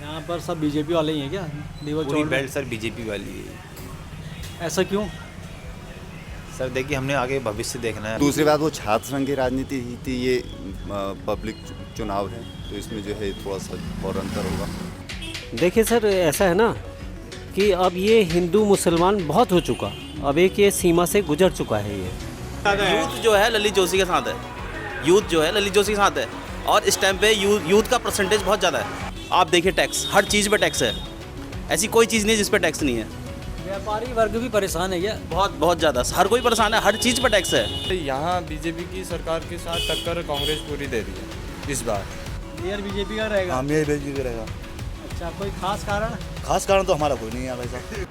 यहाँ पर सब बीजेपी वाले ही हैं क्या? देवर पूरी चौड़ में? बेल्ट सर बीजेपी वाली है। ऐसा क्यों? सर देखिए, हमने आगे भविष्य देखना है। दूसरी बात वो छात्र संघ की राजनीति ही थी, ये पब्लिक चुनाव है तो इसमें जो है थोड़ा सा और अंतर होगा। देखिए सर, ऐसा है ना कि अब ये हिंदू मुसलमान बहुत हो चुका, अब एक ये सीमा से गुजर चुका है ये। यूथ जो है ललित जोशी के साथ है, यूथ जो है ललित जोशी के साथ है, और इस टाइम पे यूथ का परसेंटेज बहुत ज़्यादा है। आप देखिए टैक्स, हर चीज़ पे टैक्स है, ऐसी कोई चीज़ नहीं है जिस पे टैक्स नहीं है। व्यापारी वर्ग भी परेशान है क्या? बहुत ज़्यादा, हर कोई परेशान है, हर चीज़ पे टैक्स है। यहाँ बीजेपी की सरकार के साथ टक्कर कांग्रेस पूरी दे रही है इस बार। मेयर बीजेपी का रहेगा? हाँ, मेरे बीजेपी रहेगा। अच्छा, कोई खास कारण? खास कारण तो हमारा कोई नहीं है भाई साहब।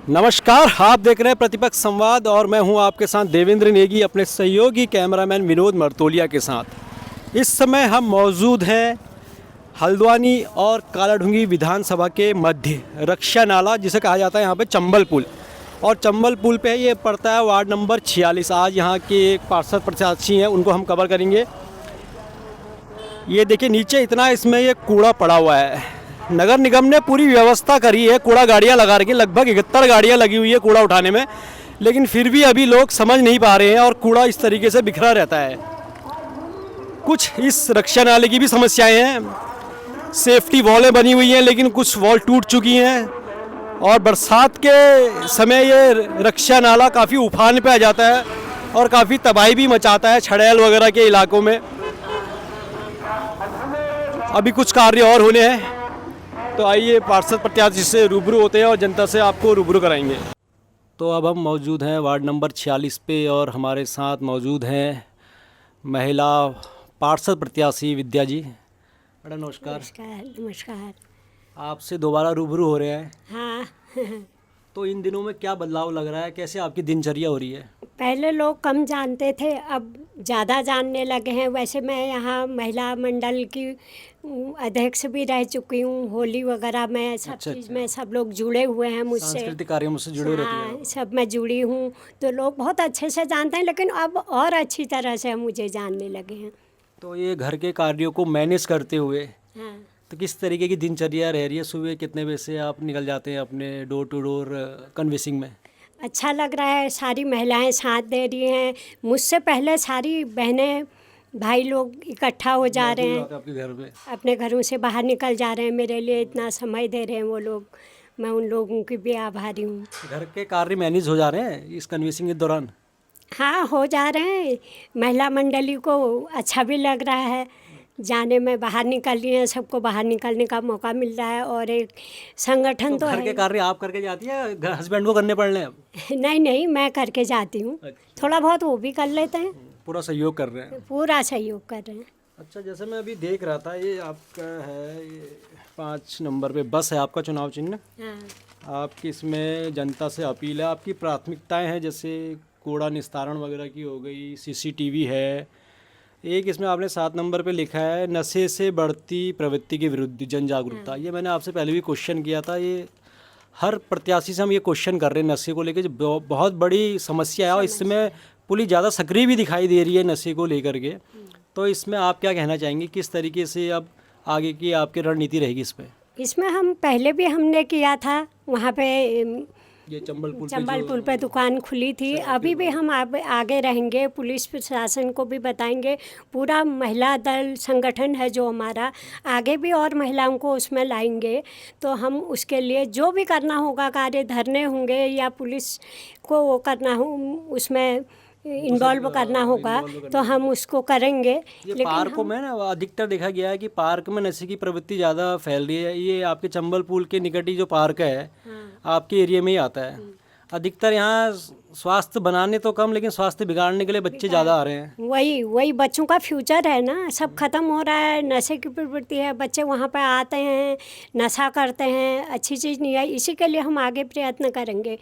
नमस्कार, आप देख रहे हैं प्रतिपक्ष संवाद और मैं हूं आपके साथ देवेंद्र नेगी अपने सहयोगी कैमरामैन विनोद मर्तोलिया के साथ। इस समय हम मौजूद हैं हल्द्वानी और कालाढूंगी विधानसभा के मध्य रक्षा नाला, जिसे कहा जाता है यहाँ पे चंबल पुल, और चंबल पुल पे ये पड़ता है वार्ड नंबर 46। आज यहाँ के एक पार्षद प्रत्याशी हैं, उनको हम कवर करेंगे। ये देखिए नीचे इतना इसमें ये कूड़ा पड़ा हुआ है। नगर निगम ने पूरी व्यवस्था करी है, कूड़ा गाड़ियाँ लगा रखी, लगभग 71 गाड़ियाँ लगी हुई है कूड़ा उठाने में, लेकिन फिर भी अभी लोग समझ नहीं पा रहे हैं और कूड़ा इस तरीके से बिखरा रहता है। कुछ इस रक्षा नाले की भी समस्याएं हैं, सेफ्टी वॉलें बनी हुई हैं लेकिन कुछ वॉल टूट चुकी हैं, और बरसात के समय ये रक्षा नाला काफ़ी उफान पे आ जाता है और काफ़ी तबाही भी मचाता है छड़ैल वगैरह के इलाकों में। अभी कुछ कार्य और होने हैं, तो आइए पार्षद प्रत्याशी से रूबरू होते हैं और जनता से आपको रूबरू कराएंगे। तो अब हम मौजूद हैं वार्ड नंबर 46 पे और हमारे साथ मौजूद हैं महिला पार्षद प्रत्याशी विद्या जी। मैडम नमस्कार। नमस्कार। नमस्कार। आपसे दोबारा रूबरू हो रहे हैं। हाँ। तो इन दिनों में क्या बदलाव लग रहा है, कैसे आपकी दिनचर्या हो रही है? पहले लोग कम जानते थे, अब ज़्यादा जानने लगे हैं। वैसे मैं यहाँ महिला मंडल की अध्यक्ष भी रह चुकी हूँ। होली वगैरह में सब चीज़ में सब लोग जुड़े हुए हैं मुझसे, सांस्कृतिक कार्यों से जुड़े रहती हैं। हाँ, सब मैं जुड़ी हूँ, तो लोग बहुत अच्छे से जानते हैं, लेकिन अब और अच्छी तरह से मुझे जानने लगे हैं। तो ये घर के कार्यों को मैनेज करते हुए हाँ। तो किस तरीके की दिनचर्या रह रही है? सुबह कितने बजे से आप निकल जाते हैं अपने डोर टू डोर कन्वेंसिंग में? अच्छा लग रहा है, सारी महिलाएं साथ दे रही हैं। मुझसे पहले सारी बहनें भाई लोग इकट्ठा हो जा रहे हैं, आपके घर में अपने घरों से बाहर निकल जा रहे हैं, मेरे लिए इतना समय दे रहे हैं वो लोग। मैं उन लोगों की भी आभारी हूँ। घर के कार्य मैनेज हो जा रहे हैं इस कन्वेंसिंग के दौरान? हाँ, हो जा रहे हैं। महिला मंडली को अच्छा भी लग रहा है, जाने में बाहर निकल रही हैं, सबको बाहर निकलने का मौका मिल रहा है। और एक संगठन तो घर है। के कार्य आप करके जाती है, हस्बैंड को करने पड़ रहे हैं अब? नहीं, मैं करके जाती हूँ। थोड़ा बहुत वो भी कर लेते हैं। पूरा सहयोग कर रहे हैं? पूरा सहयोग कर रहे हैं। अच्छा, जैसे मैं अभी देख रहा था, ये आपका है, ये 5 नंबर पे बस है आपका चुनाव चिन्ह। हाँ। आपकी इसमें जनता से अपील है, आपकी प्राथमिकताएं हैं, जैसे कूड़ा निस्तारण वगैरह की हो गई, सीसीटीवी है। एक इसमें आपने 7 नंबर पे लिखा है नशे से बढ़ती प्रवृत्ति के विरुद्ध जन जागरूकता। ये मैंने आपसे पहले भी क्वेश्चन किया था, ये हर प्रत्याशी से हम ये क्वेश्चन कर रहे हैं नशे को लेकर, जो बहुत बड़ी समस्या है और इसमें पुलिस ज़्यादा सक्रिय भी दिखाई दे रही है नशे को लेकर के। तो इसमें आप क्या कहना चाहेंगे, किस तरीके से अब आगे की आपकी रणनीति रहेगी इस पर? इसमें हम पहले भी हमने किया था, वहाँ पे ये चंबल पुल पे दुकान खुली थी। अभी भी हम आगे रहेंगे, पुलिस प्रशासन को भी बताएंगे। पूरा महिला दल संगठन है जो हमारा, आगे भी और महिलाओं को उसमें लाएंगे। तो हम उसके लिए जो भी करना होगा कार्य, धरने होंगे या पुलिस को वो करना हो, उसमें इन्वॉल्व करना होगा, तो हम उसको करेंगे। ये पार्कों में ना अधिकतर देखा गया है कि पार्क में नशे की प्रवृत्ति ज़्यादा फैल रही है। ये आपके चंबल पुल के निकट ही जो पार्क है, आपके एरिया में ही आता है। अधिकतर यहाँ स्वास्थ्य बनाने तो कम, लेकिन स्वास्थ्य बिगाड़ने के लिए बच्चे ज़्यादा आ रहे हैं। वही बच्चों का फ्यूचर है ना, सब खत्म हो रहा है, नशे की प्रवृत्ति है, बच्चे वहाँ पे आते हैं, नशा करते हैं, अच्छी चीज़ नहीं है। इसी के लिए हम आगे प्रयत्न करेंगे,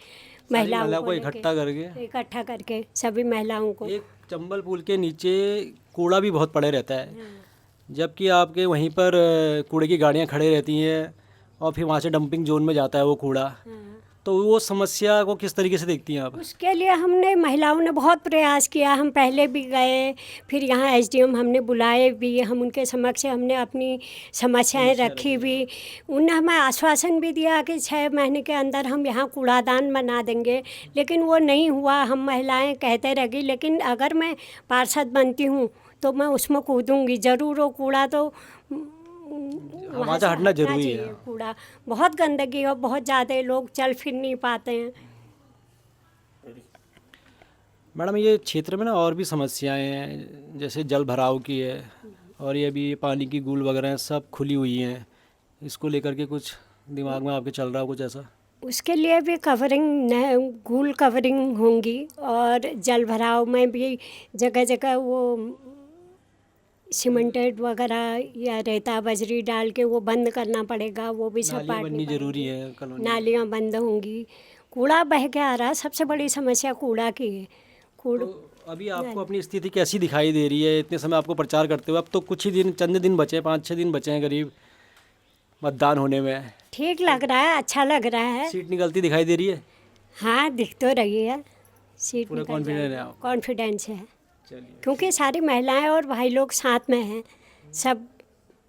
महिलाओं को इकट्ठा करके सभी महिलाओं को। एक चंबल पुल के नीचे कूड़ा भी बहुत पड़े रहता है, जबकि आपके वहीं पर कूड़े की गाड़ियाँ खड़े रहती हैं और फिर वहाँ से डंपिंग जोन में जाता है वो कूड़ा। तो वो समस्या को किस तरीके से देखती हैं आप? उसके लिए हमने महिलाओं ने बहुत प्रयास किया। हम पहले भी गए, फिर यहाँ एसडीएम हमने बुलाए भी, हम उनके समक्ष हमने अपनी समस्याएं रखी भी। उन्होंने हमें आश्वासन भी दिया कि 6 महीने के अंदर हम यहाँ कूड़ादान बना देंगे, लेकिन वो नहीं हुआ। हम महिलाएं कहते रह गई, लेकिन अगर मैं पार्षद बनती हूँ तो मैं उसमें कूदूँगी ज़रूर। वो कूड़ा तो वहाँ से हटना जरूरी चाहिए। है। कूड़ा बहुत गंदगी और बहुत ज़्यादा, लोग चल फिर नहीं पाते हैं। मैडम ये क्षेत्र में ना और भी समस्याएं हैं, जैसे जल भराव की है और ये भी पानी की गूल वगैरह हैं, सब खुली हुई हैं। इसको लेकर के कुछ दिमाग में आपके चल रहा हो कुछ ऐसा? उसके लिए भी कवरिंग, गूल कवरिंग होंगी, और जल भराव में भी जगह जगह वो सीमेंटेड वगैरह या रेता बजरी डाल के वो बंद करना पड़ेगा। वो भी सब नालियाँ बननी पाटनी जरूरी है पड़ेंगी। कॉलोनी। नालियाँ बंद होंगी, कूड़ा बह के आ रहा। सबसे बड़ी समस्या कूड़ा की है। कूड़ा अभी आपको अपनी स्थिति कैसी दिखाई दे रही है इतने समय आपको प्रचार करते हुए? अब तो कुछ ही दिन, चंद दिन बचे हैं, 5-6 दिन बचे हैं करीब मतदान होने में। ठीक लग रहा है, अच्छा लग रहा है। सीट निकलती दिखाई दे रही है? हाँ, दिख तो रही है सीट। पूरा निकल कॉन्फिडेंट है जाएगी। आप? कॉन्फिडेंस है, चलिए क्योंकि सारी महिलाएं और भाई लोग साथ में हैं, सब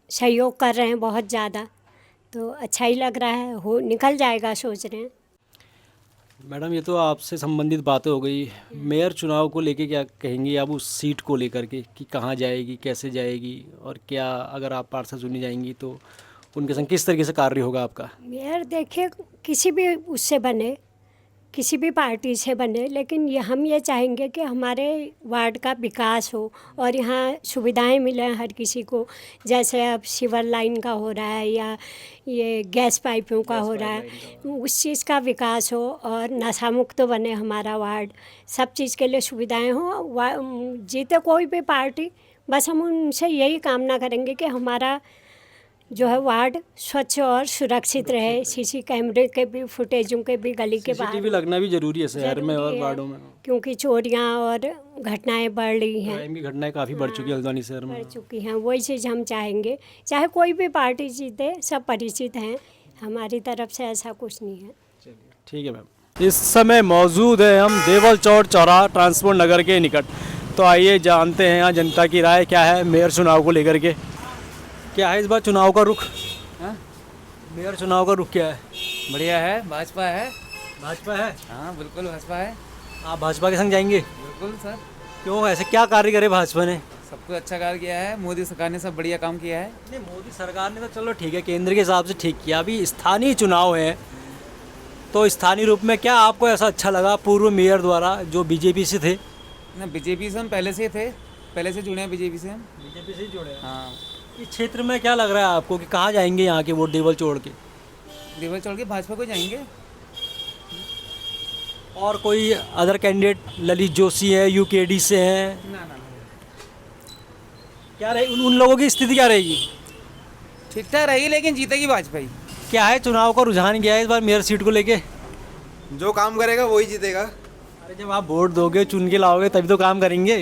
सहयोग कर रहे हैं बहुत ज़्यादा, तो अच्छा ही लग रहा है। हो निकल जाएगा सोच रहे हैं। मैडम ये तो आपसे संबंधित बातें हो गई। मेयर चुनाव को लेके क्या कहेंगी आप उस सीट को लेकर के कि कहाँ जाएगी, कैसे जाएगी, और क्या अगर आप पार्षद चुनी जाएंगी तो उनके संग किस तरीके से कार्य होगा आपका? मेयर देखिए, किसी भी उससे बने, किसी भी पार्टी से बने, लेकिन हम ये चाहेंगे कि हमारे वार्ड का विकास हो और यहाँ सुविधाएं मिलें हर किसी को। जैसे अब सीवर लाइन का हो रहा है या ये गैस पाइपों का हो रहा है, उस चीज़ का विकास हो और नशा मुक्त बने हमारा वार्ड। सब चीज़ के लिए सुविधाएं हो। जीते कोई भी पार्टी, बस हम उनसे यही कामना करेंगे कि हमारा जो है वार्ड स्वच्छ और सुरक्षित रहे। सीसी कैमरे के भी फुटेजों के भी गली के बाहर सीसीटीवी लगना भी जरूरी है शहर में और जरूरी है, वार्डों में। क्योंकि चोरियां और घटनाएं बढ़ रही हैं, क्राइम की घटनाएं काफ़ी बढ़ चुकी है हल्द्वानी शहर में। बढ़ चुकी हैं। वही चीज़ हम चाहेंगे, चाहे कोई भी पार्टी जीते, सब परिचित हैं। हमारी तरफ से ऐसा कुछ नहीं है। ठीक है मैम। इस समय मौजूद है हम देवल चौड़ चौराहा ट्रांसपोर्ट नगर के निकट। तो आइए जानते हैं यहाँ जनता की राय क्या है मेयर चुनाव को लेकर के। क्या है इस बार चुनाव का रुख? मेयर चुनाव का रुख क्या है? बढ़िया है, भाजपा है। भाजपा है? हाँ बिल्कुल भाजपा है। आप भाजपा के संग जाएंगे? बिल्कुल सर, क्यों, ऐसे क्या कार्य करे भाजपा ने? सब कुछ अच्छा कार्य किया है। मोदी सरकार ने सब बढ़िया काम किया है। नहीं, मोदी सरकार ने तो चलो ठीक है, केंद्र के हिसाब से ठीक किया। अभी स्थानीय चुनाव है, तो स्थानीय रूप में क्या आपको ऐसा अच्छा लगा पूर्व मेयर द्वारा जो बीजेपी से थे? ना, बीजेपी से हम पहले से थे, पहले से जुड़े हैं बीजेपी से हम। बीजेपी से जुड़े? हाँ। इस क्षेत्र में क्या लग रहा है आपको कि कहाँ जाएंगे यहाँ के वोट देवल छोड़ के? देवल छोड़ के भाजपा को जाएंगे। और कोई अदर कैंडिडेट ललित जोशी है, यूकेडी से हैं, ना ना ना, क्या रहे उन लोगों की स्थिति क्या रहेगी? ठीक ठाक रहेगी, लेकिन जीतेगी भाजपा ही। क्या है चुनाव का रुझान क्या है इस बार मेयर सीट को लेके? जो काम करेगा वही जीतेगा। अरे जब आप वोट दोगे, चुन के लाओगे तभी तो काम करेंगे।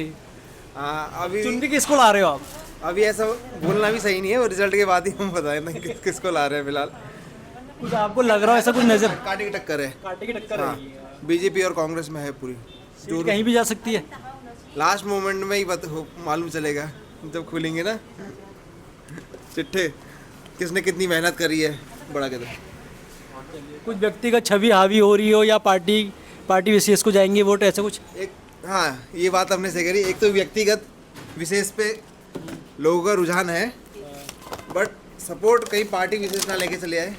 हाँ, अभी चुन के किसको ला रहे हो आप? अभी ऐसा बोलना भी सही नहीं है, वो रिजल्ट के बाद ही हम बताएंगे किसको ला रहे हैं। फिलहाल कुछ आपको लग रहा है ऐसा कुछ नजर? कांटे की टक्कर है। कांटे की टक्कर हाँ, बीजेपी और कांग्रेस में है पूरी। सीट कहीं भी जा सकती है। लास्ट मोमेंट में ही मालूम चलेगा जब खुलेंगे ना चिट्ठे, किसने कितनी मेहनत करी है बड़ा के। कुछ व्यक्तिगत छवि हावी हो रही हो या पार्टी विशेष को जाएंगे वोट, ऐसा कुछ? एक हाँ, ये बात हमने सही करी। एक तो व्यक्तिगत विशेष पे लोगों का रुझान है, बट सपोर्ट कहीं पार्टी विशेष ना लेके चले आए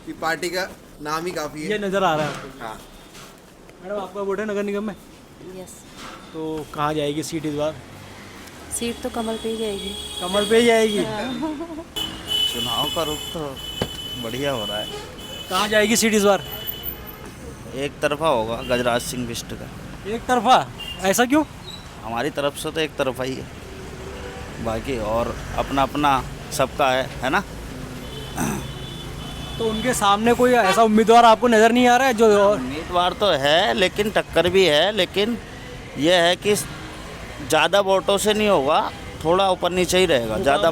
कि पार्टी का नाम ही काफ़ी ये है। नज़र आ रहा है आपको? हाँ। मैडम आपका वोट है नगर निगम में, यस। तो कहाँ जाएगी सीट इस बार? सीट तो कमल पे ही जाएगी। कमल पे ही जाएगी? चुनाव का रुख तो बढ़िया हो रहा है। कहाँ जाएगी सीट इस बार? एक तरफा होगा गजराज सिंह बिष्ट का। एक तरफा? ऐसा क्यों? हमारी तरफ से तो एक तरफा ही है, बाकी और अपना अपना सबका है ना। तो उनके सामने कोई ऐसा उम्मीदवार आपको नज़र नहीं आ रहा है जो? उम्मीदवार तो है, लेकिन टक्कर भी है, लेकिन यह है कि ज़्यादा वोटों से नहीं होगा, थोड़ा ऊपर नीचे ही रहेगा। ज़्यादा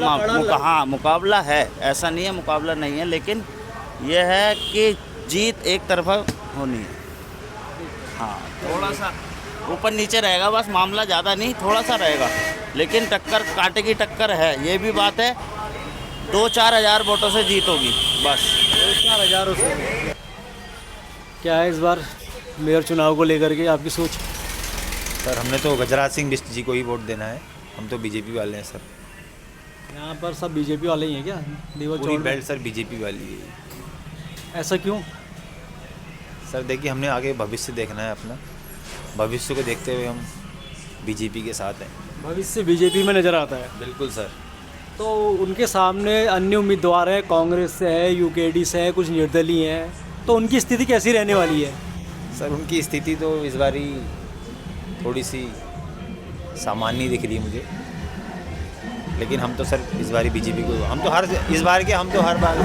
हाँ, मुकाबला है, ऐसा नहीं है मुकाबला नहीं है, लेकिन यह है कि जीत एक तरफा होनी है। हाँ, थोड़ा सा ऊपर नीचे रहेगा बस, मामला ज़्यादा नहीं, थोड़ा सा रहेगा, लेकिन टक्कर कांटे की टक्कर है, ये भी बात है। 2-4 हज़ार वोटों से जीत होगी बस। 4 हज़ारों से। क्या है इस बार मेयर चुनाव को लेकर के आपकी सोच? सर हमने तो गजराज सिंह बिष्ट जी को ही वोट देना है, हम तो बीजेपी वाले हैं सर। यहाँ पर सब बीजेपी वाले ही हैं क्या? देवर पूरी चौड़ में? बेल्ट सर बीजेपी वाली है। ऐसा क्यों? सर देखिए हमने आगे भविष्य देखना है अपना, भविष्य को देखते हुए हम बीजेपी के साथ हैं। भविष्य बीजेपी में नज़र आता है। बिल्कुल सर। तो उनके सामने अन्य उम्मीदवार हैं, कांग्रेस से है, यूकेडी से है, कुछ निर्दलीय हैं, तो उनकी स्थिति कैसी रहने वाली है? सर उनकी स्थिति तो इस बारी थोड़ी सी सामान्य दिख रही है मुझे, लेकिन हम तो सर इस बारी बीजेपी को, हम तो हर इस बार के हम तो हर बार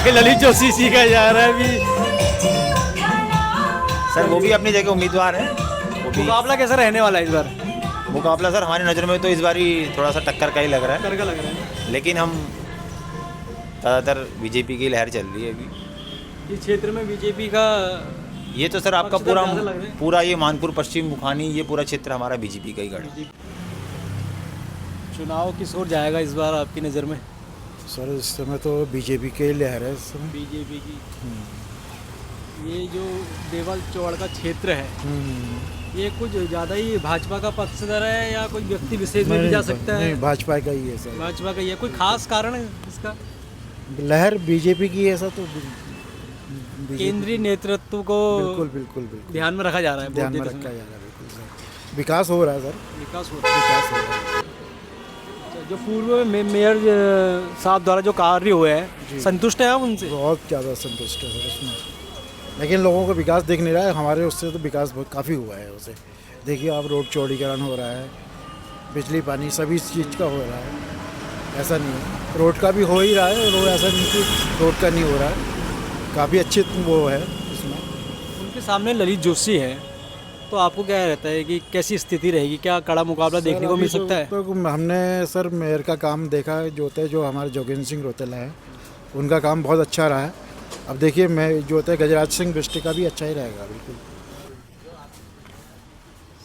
ललित जोशी सीखा जा रहा है अभी। सर वो भी अपनी जगह उम्मीदवार हैं। वो भी मुकाबला कैसा रहने वाला है इस बार? मुकाबला सर हमारी नज़र में तो इस बारी थोड़ा सा टक्कर का ही लग रहा है, टक्कर का लग रहा है, लेकिन हम ज़्यादातर बीजेपी की लहर चल रही है अभी इस क्षेत्र में बीजेपी का। ये तो सर आपका पक्षधर ज़्यादा लग रहे हैं। पूरा ये मानपुर पश्चिम मुखानी ये पूरा क्षेत्र हमारा बीजेपी का ही गढ़ है। चुनाव किस ओर जाएगा इस बार आपकी नज़र में? सर इस समय तो बीजेपी के लहर है इस समय। बीजेपी की। ये जो देवल चौड़ का क्षेत्र है, ये कुछ ज़्यादा ही भाजपा का पक्षधर है या कोई व्यक्ति विशेष में भी जा सकता है? नहीं, भाजपा का ही है सर। भाजपा का ही है। कोई खास कारण है इसका? लहर बीजेपी की है, ऐसा तो केंद्रीय नेतृत्व को बिल्कुल बिल्कुल बिल्कुल ध्यान में रखा जा रहा है। ध्यान में रखा जा रहा है। बिल्कुल सर, विकास हो रहा है सर, विकास हो रहा है। विकास हो रहा है। जो पूर्व में मेयर साहब द्वारा जो कार्य हुए हैं, संतुष्ट है आप उनसे? बहुत ज़्यादा संतुष्ट है सर उसमें, लेकिन लोगों को विकास दिख नहीं रहा है। हमारे उससे तो विकास बहुत काफ़ी हुआ है उसे। देखिए आप, रोड चौड़ीकरण हो रहा है, बिजली पानी सभी चीज़ का हो रहा है, ऐसा नहीं है। रोड का भी हो ही रहा है, रोड ऐसा नहीं कि रोड का नहीं हो रहा है, काफ़ी अच्छे वो है उसमें। उनके सामने ललित जोशी है, तो आपको क्या रहता है कि कैसी स्थिति रहेगी? क्या कड़ा मुकाबला देखने को मिल सकता है? तो हमने सर मेयर का काम देखा जो होता है, जो हमारे जोगेंद्र सिंह रोतेला है, उनका काम बहुत अच्छा रहा है। अब देखिए मैं जो होता है गजराज सिंह बिष्ट का भी अच्छा ही रहेगा। बिल्कुल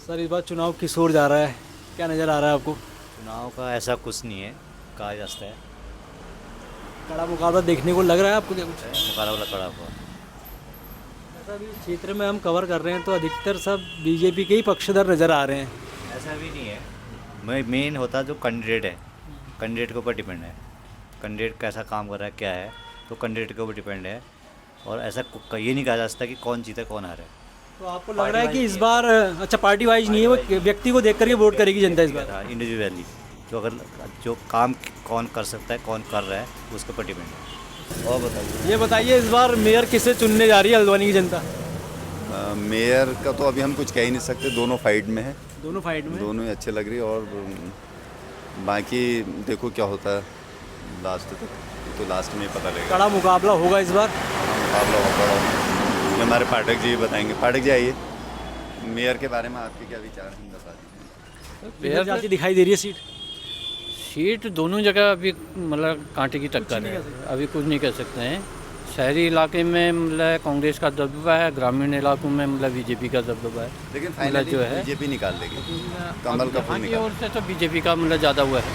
सर इस बार चुनाव किस ओर जा रहा है, क्या नज़र आ रहा है आपको? चुनाव का ऐसा कुछ नहीं है, कहा जा सकता है कड़ा मुकाबला देखने को लग रहा है आपको? क्या कुछ मुकाबला कड़ा हुआ। ऐसा भी क्षेत्र में हम कवर कर रहे हैं तो अधिकतर सब बीजेपी के ही पक्षधर नज़र आ रहे हैं। ऐसा भी नहीं है, मेन होता जो कैंडिडेट है, कैंडिडेट के ऊपर डिपेंड है, कैंडिडेट कैसा काम कर रहा है क्या है, तो कैंडिडेट के ऊपर डिपेंड है। और ऐसा ये नहीं कहा जा सकता कि कौन जीता कौन हारे। तो आपको लग रहा है कि इस बार अच्छा पार्टी वाइज नहीं है, वो व्यक्ति को देख करके वोट करेगी जनता इस बार? इंडिविजुअली जो काम कौन कर सकता है, कौन कर रहा है, उसके ऊपर डिपेंड है। और बताइए, ये बताइए इस बार मेयर किसे चुनने जा रही है हल्द्वानी की जनता? मेयर का तो अभी हम कुछ कह ही नहीं सकते, दोनों फाइट में है, दोनों फाइट में, दोनों ही अच्छे लग रही है। और बाकी देखो क्या होता है लास्ट तक, तो लास्ट में ही पता लगेगा। कड़ा मुकाबला होगा इस बार? मुकाबला होगा, ये हमारे पाठक जी बताएंगे। पाठक जी आइए, मेयर के बारे में आपके क्या विचार हैं, बता दीजिए। मेयर जाती दिखाई दे रही है सीट दोनों जगह अभी मतलब कांटे की टक्कर है, अभी कुछ नहीं कह सकते हैं। शहरी इलाके में मतलब कांग्रेस का दबदबा है, ग्रामीण इलाकों में मतलब बीजेपी का दबदबा है। लेकिन फाइनली जो है बीजेपी निकाल लेगी, कमल का फूल की निकाल। ओर से तो बीजेपी का मतलब ज़्यादा हुआ है।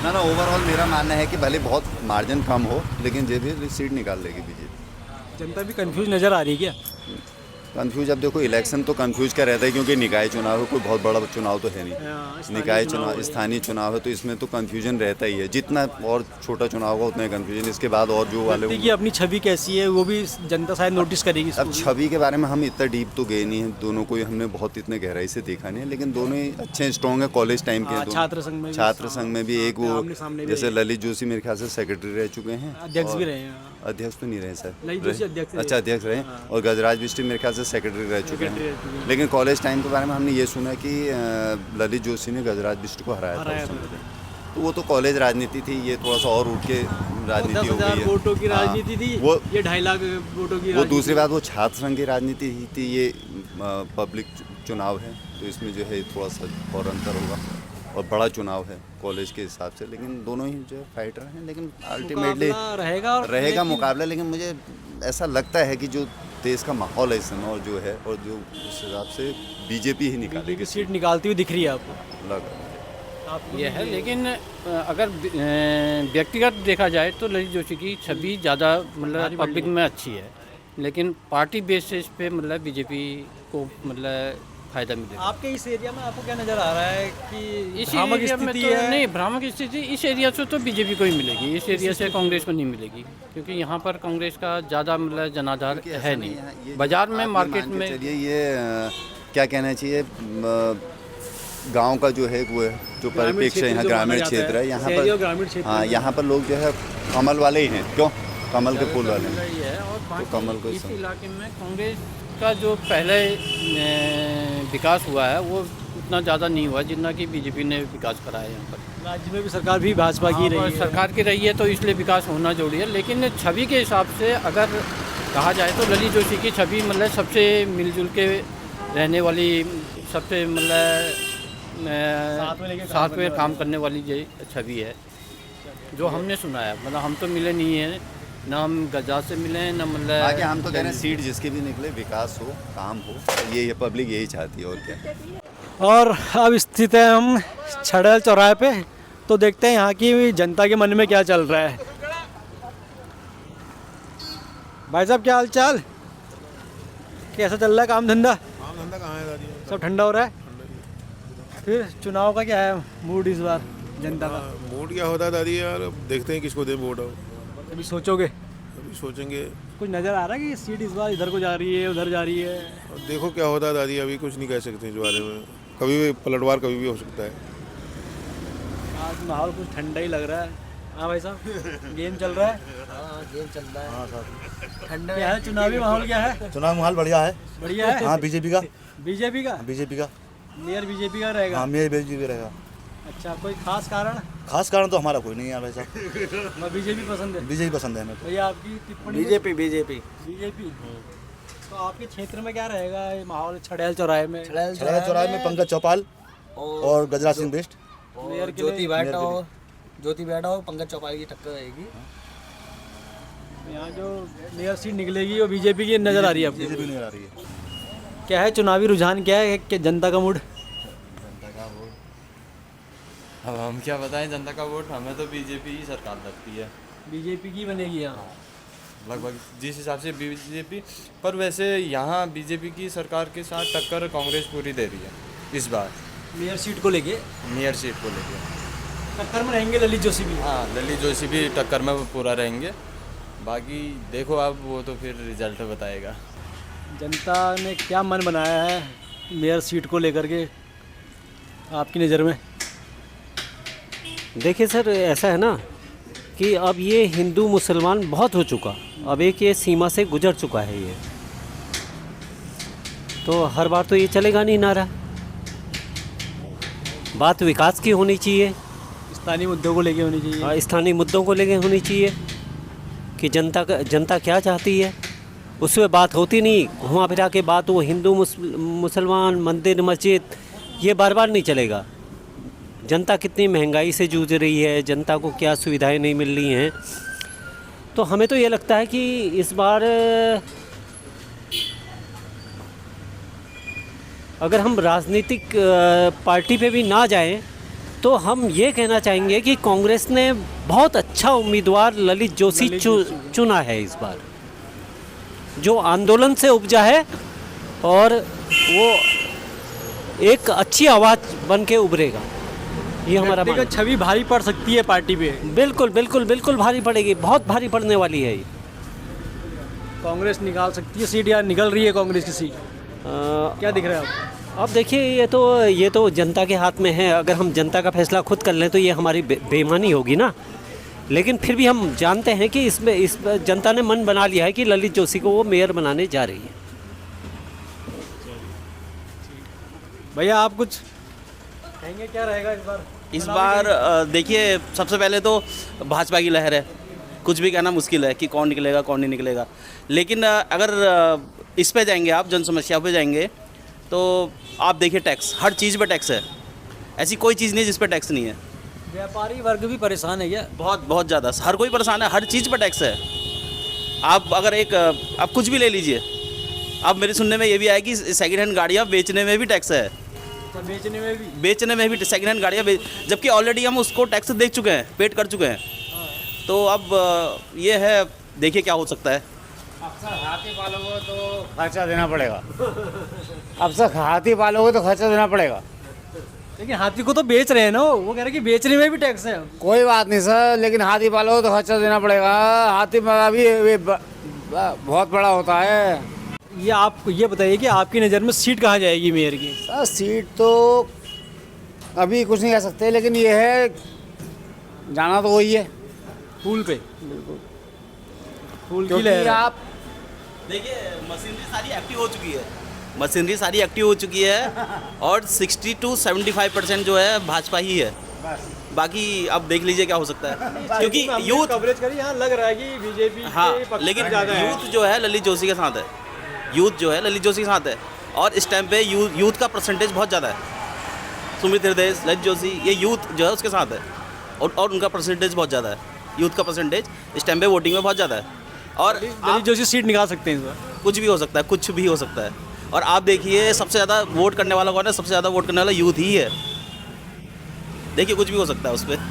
ना ओवरऑल मेरा मानना है कि भले बहुत मार्जिन कम हो, लेकिन जे भी सीट निकाल लेगी बीजेपी। जनता भी कंफ्यूज नज़र आ रही है क्या? कंफ्यूज, अब देखो इलेक्शन तो कंफ्यूज का रहता है, क्योंकि निकाय चुनाव है, कोई बहुत बड़ा चुनाव तो है नहीं। निकाय चुनाव स्थानीय चुनाव है, तो इसमें तो कंफ्यूजन रहता ही है। जितना और छोटा चुनाव होगा उतना ही कंफ्यूजन। इसके बाद और जो वाले की अपनी छवि कैसी है वो भी जनता शायद नोटिस करेगी। अब छवि के बारे में हम इतना डीप तो गए नहीं हैं, दोनों को हमने बहुत इतने गहराई से देखा नहीं है, लेकिन दोनों ही अच्छे स्ट्रॉन्ग है। कॉलेज टाइम के छात्र संघ में भी एक वो, जैसे ललित जोशी मेरे ख्याल से सेक्रेटरी रह चुके हैं, अध्यक्ष भी रहे हैं। अध्यक्ष तो नहीं रहे सर, अच्छा अध्यक्ष रहे। और गजराज बिष्ट मेरे ख्याल से सेक्रेटरी रह चुके हैं। लेकिन कॉलेज टाइम के बारे में हमने ये सुना कि ललित जोशी ने गजराज बिष्ट को हराया था। तो वो तो कॉलेज राजनीति थी, ये थोड़ा सा और उठ के राजनीति हो गई है। वोटों की राजनीति थी, वो ये 2.5 लाख वोटों की। वो दूसरी बात, वो छात्र संघ की राजनीति थी, ये पब्लिक चुनाव है, तो इसमें जो है थोड़ा सा और अंतर होगा। और बड़ा चुनाव है कॉलेज के हिसाब से, लेकिन दोनों ही जो है फाइटर हैं, लेकिन अल्टीमेटली रहेगा मुकाबला। लेकिन मुझे ऐसा लगता है कि जो देश का माहौल है इस समय और जो है, और जो उस हिसाब से बीजेपी ही निकालेगी, सीट निकालती हुई दिख रही है आपको? लग ये है, लेकिन अगर व्यक्तिगत देखा जाए तो ललित जोशी की छवि ज़्यादा मतलब पब्लिक में अच्छी है, लेकिन पार्टी बेसिस पे मतलब बीजेपी को मतलब फ़ायदा मिलेगा। आपके इस एरिया में आपको क्या नज़र आ रहा है कि इस एरिया में तो नहीं, भ्रामक स्थिति इस एरिया से तो बीजेपी को ही मिलेगी, इस एरिया से कांग्रेस को नहीं मिलेगी, क्योंकि यहाँ पर कांग्रेस का ज़्यादा मतलब जनाधार है नहीं। बाजार में, मार्केट में चलिए ये क्या कहना चाहिए, गांव का जो है वो जो परिप्रेक्ष्य यहाँ ग्रामीण क्षेत्र है, यहाँ पर हाँ यहाँ पर लोग जो है कमल वाले ही हैं। क्यों? कमल के फूल वाले हैं। और कमल को इस इलाके में कांग्रेस का जो पहले विकास हुआ है वो उतना ज़्यादा नहीं हुआ जितना कि बीजेपी ने विकास कराया है यहाँ पर। राज्य में भी सरकार भी भाजपा की रही है, सरकार की रही है, तो इसलिए विकास होना जरूरी है। लेकिन छवि के हिसाब से अगर कहा जाए तो ललित जोशी की छवि मतलब सबसे मिलजुल के रहने वाली, सबसे मतलब साथ में काम करने वाली ये छवि है जो हमने सुना है। मतलब हम तो मिले नहीं हैं, ना हम गजा से मिले हैं, ना मतलब आगे हम तो कह रहे हैं सीट जिसके भी निकले विकास हो, काम हो, ये पब्लिक यही चाहती है और क्या। और अब स्थित है हम छड़ैल चौराहे पे, तो देखते हैं यहाँ की जनता के मन में क्या चल रहा है। भाई साहब क्या हाल चाल, कैसा चल रहा है काम धंधा? काम धंधा कहाँ है दादी, सब ठंडा हो रहा है। फिर चुनाव का क्या है मूड इस बार जनता का? वोट क्या होता है दादी यार, अब देखते हैं किसको दें वोट। अभी सोचोगे? अभी सोचेंगे। कुछ नज़र आ रहा है कि सीट इस बार इधर को जा रही है, उधर जा रही है? अब देखो क्या होता है दादी, अभी कुछ नहीं कह सकते इस बारे में, कभी भी पलटवार कभी भी हो सकता है। आज माहौल कुछ ठंडा ही लग रहा है। हाँ भाई साहब गेम चल रहा है? हाँ गेम चल रहा है। हाँ सर ठंडा क्या है, चुनावी माहौल क्या है? चुनाव माहौल बढ़िया है। बढ़िया है? हाँ बीजेपी का। बीजेपी का? बीजेपी का मेयर बीजेपी का रहेगा? हाँ मेयर बीजेपी रहेगा। अच्छा, कोई खास कारण? खास कारण तो हमारा कोई नहीं है भाई साहब। मैं बीजेपी पसंद है। बीजेपी पसंद है हमें। भैया आपकी टिप्पणी? BJP BJP BJP. तो आपके क्षेत्र में क्या रहेगा ये माहौल छड़ैल चौराहे में? छड़ैल चौराहे में पंकज चौपाल और गजराज सिंह बेस्ट, ज्योति बैठा हो पंकज चौपाल की टक्कर रहेगी। यहाँ जो मेयर सीट निकलेगी वो बीजेपी की नज़र आ रही है आपको? बीजेपी नजर आ रही है। क्या है चुनावी रुझान, क्या है कि जनता का मूड? अब हम क्या बताएं जनता का वोट, हमें तो बीजेपी ही सरकार लगती है। बीजेपी की बनेगी यहाँ लगभग जिस हिसाब से बीजेपी, पर वैसे यहाँ बीजेपी की सरकार के साथ टक्कर कांग्रेस पूरी दे रही है इस बार। मेयर सीट को लेके? मेयर सीट को लेके टक्कर में रहेंगे ललित जोशी भी? हाँ ललित जोशी भी टक्कर में पूरा रहेंगे। बाकी देखो अब वो तो फिर रिजल्ट बताएगा। जनता ने क्या मन बनाया है मेयर सीट को लेकर के आपकी नज़र में? देखिए सर, ऐसा है ना कि अब ये हिंदू मुसलमान बहुत हो चुका, अब एक ये सीमा से गुजर चुका है ये, तो हर बार तो ये चलेगा नहीं नारा। बात विकास की होनी चाहिए, स्थानीय मुद्दों को लेके होनी चाहिए। हाँ, स्थानीय मुद्दों को लेके होनी चाहिए कि जनता क्या चाहती है, उसमें बात होती नहीं। घुमा फिरा के बात वो हिंदू मुसलमान, मंदिर मस्जिद, ये बार बार नहीं चलेगा। जनता कितनी महंगाई से जूझ रही है, जनता को क्या सुविधाएं नहीं मिल रही हैं, तो हमें तो ये लगता है कि इस बार अगर हम राजनीतिक पार्टी पे भी ना जाएं तो हम ये कहना चाहेंगे कि कांग्रेस ने बहुत अच्छा उम्मीदवार ललित जोशी चुना है इस बार, जो आंदोलन से उपजा है और वो एक अच्छी आवाज़ बन के उभरेगा। ये हमारा व्यक्तिगत छवि भारी पड़ सकती है पार्टी पे? बिल्कुल बिल्कुल बिल्कुल भारी पड़ेगी, बहुत भारी पड़ने वाली है ये। कांग्रेस निकाल सकती है सीट या निकल रही है कांग्रेस की सीट? क्या दिख रहा है आपको? अब देखिए ये तो जनता के हाथ में है। अगर हम जनता का फैसला खुद कर लें तो ये हमारी बेईमानी होगी ना। लेकिन फिर भी हम जानते हैं कि इस जनता ने मन बना लिया है कि ललित जोशी को वो मेयर बनाने जा रही है। भैया आप कुछ कहेंगे, क्या रहेगा इस बार? इस बार देखिए सबसे पहले तो भाजपा की लहर है, कुछ भी कहना मुश्किल है कि कौन निकलेगा कौन नहीं निकलेगा। लेकिन अगर इस पे जाएंगे आप, जन समस्या पे जाएंगे, तो आप देखिए टैक्स, हर चीज़ पे टैक्स है। ऐसी कोई चीज़ नहीं है जिस पर टैक्स नहीं है। व्यापारी वर्ग भी परेशान है क्या? बहुत बहुत ज़्यादा, हर कोई परेशान है, हर चीज़ पर टैक्स है। आप अगर आप कुछ भी ले लीजिए, अब मेरे सुनने में ये भी आया कि सेकंड हैंड गाड़ियाँ बेचने में भी टैक्स है। बेचने में भी सेकंड हैंड गाड़ियाँ जबकि ऑलरेडी हम उसको टैक्स देख चुके हैं, पेड कर चुके हैं। तो अब ये है, देखिए क्या हो सकता है। अब सर हाथी पालोगे तो खर्चा देना पड़ेगा। अब सर हाथी पालोगे तो खर्चा देना पड़ेगा। लेकिन हाथी को तो बेच रहे हैं ना, वो कह रहे हैं कि बेचने में भी टैक्स है। कोई बात नहीं सर, लेकिन हाथी पालोगे तो खर्चा देना पड़ेगा। हाथी भी बहुत बड़ा होता है। ये आप ये बताइए कि आपकी नज़र में सीट कहाँ जाएगी मेयर की? सर सीट तो अभी कुछ नहीं कह सकते, लेकिन ये है जाना तो वही है, फूल पे। बिल्कुल फूल की क्योंकि लहर है। आप देखिए मशीनरी सारी एक्टिव हो चुकी है, मशीनरी सारी एक्टिव हो चुकी है और 60 to 75% जो है भाजपा ही है। बाकी अब देख लीजिए क्या हो सकता है, क्योंकि यूथ कवरेज करी, यहाँ लग रहा है कि बीजेपी हाँ, लेकिन यूथ जो है ललित जोशी के साथ है। यूथ जो है ललित जोशी के साथ है और इस टाइम पे यूथ का परसेंटेज बहुत ज़्यादा है। सुमित हृदय, ललित जोशी, ये यूथ जो है उसके साथ है और उनका परसेंटेज बहुत ज़्यादा है। यूथ का परसेंटेज इस टाइम पे वोटिंग में बहुत ज़्यादा है और ललित जोशी सीट निकाल सकते हैं इस बार। कुछ भी हो सकता है, कुछ भी हो सकता है। और आप देखिए सबसे ज़्यादा वोट करने वाला कौन है? सबसे ज़्यादा वोट करने वाला यूथ ही है। देखिए कुछ भी हो सकता है उस पर।